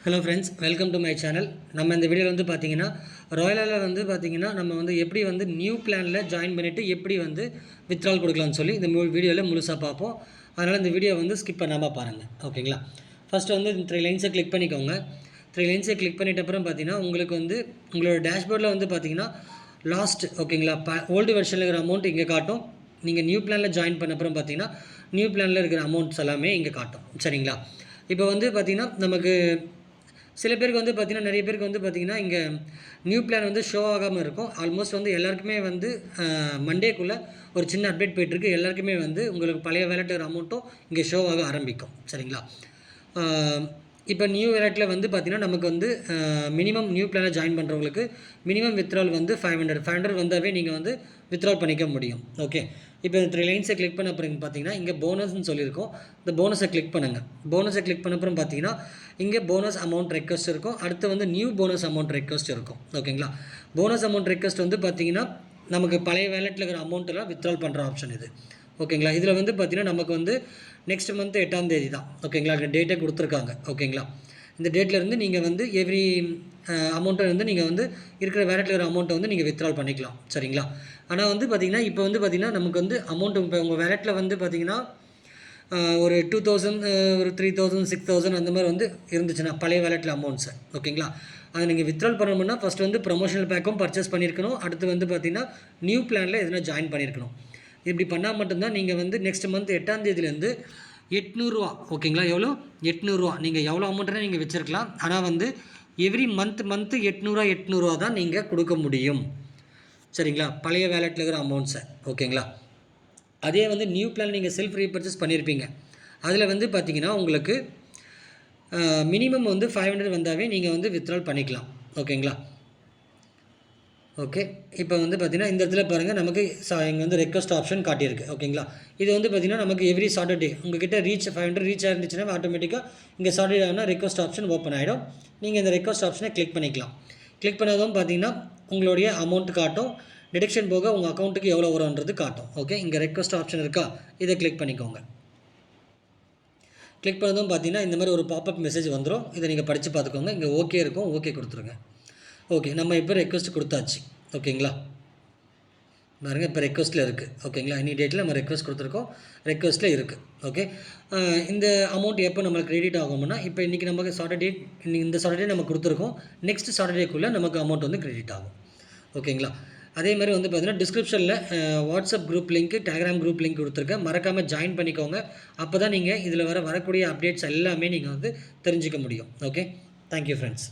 Hello friends, welcome to my channel. நம்ம இந்த வீடியோவில் வந்து பார்த்தீங்கன்னா ராயலாவில் வந்து பார்த்தீங்கன்னா நம்ம வந்து எப்படி வந்து நியூ பிளானில் ஜாயின் பண்ணிவிட்டு எப்படி வந்து வித்ட்ரால் கொடுக்கலாம்னு சொல்லி இந்த வீடியோவில் முழுசாக பார்ப்போம். அதனால் இந்த வீடியோ வந்து ஸ்கிப் பண்ணாமல் பாருங்கள், ஓகேங்களா. ஃபஸ்ட்டு வந்து இந்த 3 லைன்ஸை கிளிக் பண்ணிக்கோங்க. 3 லைன்ஸை கிளிக் பண்ணிட்ட அப்புறம் பார்த்தீங்கன்னா உங்களுக்கு வந்து உங்களோட டேஷ்போர்டில் வந்து பார்த்தீங்கன்னா லாஸ்ட், ஓகேங்களா, ஓல்டு வெர்ஷனில் இருக்கிற அமௌண்ட் இங்கே காட்டும். நீங்கள் நியூ பிளானில் ஜாயின் பண்ண அப்புறம் பார்த்தீங்கன்னா நியூ பிளானில் இருக்கிற அமௌண்ட்ஸ் எல்லாமே இங்கே காட்டும், சரிங்களா. இப்போ வந்து பார்த்திங்கன்னா நமக்கு சில பேருக்கு வந்து பார்த்திங்கன்னா நிறைய பேருக்கு வந்து பார்த்திங்கன்னா இங்கே நியூ பிளான் வந்து ஷோ ஆகாமல் இருக்கும். ஆல்மோஸ்ட் வந்து எல்லாருக்குமே வந்து மண்டேக்குள்ளே ஒரு சின்ன அப்டேட் போயிட்டுருக்கு. எல்லாருக்குமே வந்து உங்களுக்கு பழைய வேலெட் அமௌண்ட்டும் இங்கே ஷோ ஆக ஆரம்பிக்கும், சரிங்களா. இப்போ நியூ வேலெட்டில் வந்து பார்த்திங்கன்னா நமக்கு வந்து மினிமம் நியூ பிளானை ஜாயின் பண்ணுறவங்களுக்கு மினிமம் வித்ட்ரால் வந்து 500 வந்தாவே நீங்கள் வந்து வித்ட்ரால் பண்ணிக்க முடியும். ஓகே, இப்போ இந்த 3 லைன்ஸை கிளிக் பண்ண அப்புறம் பார்த்தீங்கன்னா இங்கே போனஸ்ன்னு சொல்லியிருக்கோம். இந்த போனஸை கிளிக் பண்ணுங்கள். போனஸை கிளிக் பண்ண அப்புறம் பார்த்தீங்கன்னா இங்கே போனஸ் அமௌண்ட் ரெக்வஸ்ட் இருக்கும். அடுத்து வந்து நியூ போனஸ் அமௌண்ட் ரெக்வஸ்ட் இருக்கும், ஓகேங்களா. போனஸ் அமௌண்ட் ரெக்வஸ்ட் வந்து பார்த்திங்கன்னா நமக்கு பழைய வேலெட்டில் இருக்கிற அமௌண்ட்டெல்லாம் வித்ட்ரால் பண்ணுற ஆப்ஷன் இது, ஓகேங்களா. இதில் வந்து பார்த்திங்கன்னா நமக்கு வந்து நெக்ஸ்ட் மந்த் 8ஆம் தேதி தான், ஓகேங்களா. டேட்டை கொடுத்துருக்காங்க, ஓகேங்களா. இந்த டேட்லேருந்து நீங்கள் வந்து எவ்ரி அமௌண்ட்டை வந்து நீங்கள் வந்து இருக்கிற வேலெட்டில் இருக்கிற அமௌண்ட்டை வந்து நீங்கள் வித்ட்ரால் பண்ணிக்கலாம், சரிங்களா. ஆனால் வந்து பார்த்திங்கன்னா இப்போ வந்து பார்த்திங்கன்னா நமக்கு வந்து அமௌண்ட்டு இப்போ உங்கள் வேலெட்டில் வந்து பார்த்திங்கன்னா ஒரு 2000 ஒரு 3000 6000 அந்த மாதிரி வந்து இருந்துச்சுன்னா பழைய வேலெட்டில் அமௌண்ட்ஸை, ஓகேங்களா. அதை நீங்கள் வித்ட்ரால் பண்ணணும்னா ஃபஸ்ட்டு வந்து ப்ரொமோஷனல் பேக்கும் பர்ச்சேஸ் பண்ணியிருக்கணும். அடுத்து வந்து பார்த்திங்கன்னா நியூ பிளானில் எதுனா ஜாயின் பண்ணியிருக்கணும். இப்படி பண்ணால் மட்டும்தான் நீங்கள் வந்து நெக்ஸ்ட் மந்த் 8ஆம் தேதியிலேருந்து 800 ஓகேங்களா. எவ்வளோ? 800 நீங்கள் எவ்வளோ அமௌண்ட்டுனா நீங்கள் வச்சுருக்கலாம். ஆனால் வந்து எவ்ரி மந்த்து 800 தான் நீங்கள் கொடுக்க முடியும், சரிங்களா, பழைய வேலெட்டில் இருக்கிற அமௌண்ட்ஸை, ஓகேங்களா. அதே வந்து நியூ பிளான் நீங்கள் செல்ஃப் ரீபர்ச்சேஸ் பண்ணியிருப்பீங்க. அதில் வந்து பார்த்திங்கன்னா உங்களுக்கு மினிமம் வந்து 500 வந்தாவே நீங்கள் வந்து வித்ட்ரால் பண்ணிக்கலாம், ஓகேங்களா. ஓகே, இப்போ வந்து பார்த்திங்கன்னா இந்த இடத்துல பாருங்கள் நமக்கு இங்கே வந்து ரெக்வஸ்ட் ஆப்ஷன் காட்டியிருக்கு, ஓகேங்களா. இது வந்து பார்த்திங்கன்னா நமக்கு எவ்ரி சாட்டர்டே உங்கள்கிட்ட 500 ரீச் ஆயிருந்துச்சுன்னா ஆட்டோமேட்டிக்காக இங்கே சாட்டர்டே ஆனால் ரெக்வஸ்ட் ஆப்ஷன் ஓப்பன் ஆகிடும். நீங்கள் இந்த ரெக்வஸ்ட் ஆப்ஷனை கிளிக் பண்ணிக்கலாம். கிளிக் பண்ணதும் பார்த்திங்கன்னா உங்களுடைய அமௌண்ட் காட்டும். டிடக்ஷன் போக உங்கள் அக்கௌண்ட்டுக்கு எவ்வளோ வரும்ன்றது காட்டும். ஓகே, இங்கே ரெக்வஸ்ட் ஆப்ஷன் இருக்கா, இதை கிளிக் பண்ணிக்கோங்க. கிளிக் பண்ணதும் பார்த்திங்கன்னா இந்த மாதிரி ஒரு பாப்அப் மெசேஜ் வந்துடும். இதை நீங்கள் படித்து பார்த்துக்கோங்க. இங்கே ஓகே இருக்கும், ஓகே கொடுத்துருங்க. ஓகே, நம்ம இப்போ ரெக்வஸ்ட் கொடுத்தாச்சு, ஓகேங்களா. பாருங்கள் இப்போ ரெக்வஸ்ட்டில் இருக்குது, ஓகேங்களா. இனி டேட்டில் நம்ம ரெக்வஸ்ட் கொடுத்துருக்கோம், ரெக்வஸ்ட்டில் இருக்குது. ஓகே, இந்த அமௌண்ட் எப்போ நம்மளுக்கு கிரெடிட் ஆகும்னா இப்போ இன்றைக்கி நமக்கு சாட்டர்டே, இந்த சாட்டர்டே நம்ம கொடுத்துருக்கோம். நெக்ஸ்ட் சாட்டர்டேக்குள்ளே நமக்கு அமௌண்ட் வந்து கிரெடிட் ஆகும், ஓகேங்களா. அதே மாதிரி வந்து பார்த்திங்கன்னா டிஸ்கிரிப்ஷனில் WhatsApp group link, Telegram group link கொடுத்துருக்கேன். மறக்காமல் ஜாயின் பண்ணிக்கோங்க. அப்போ தான் நீங்கள் இதில் வரக்கூடிய அப்டேட்ஸ் எல்லாமே நீங்கள் வந்து தெரிஞ்சிக்க முடியும். Okay, thank you friends.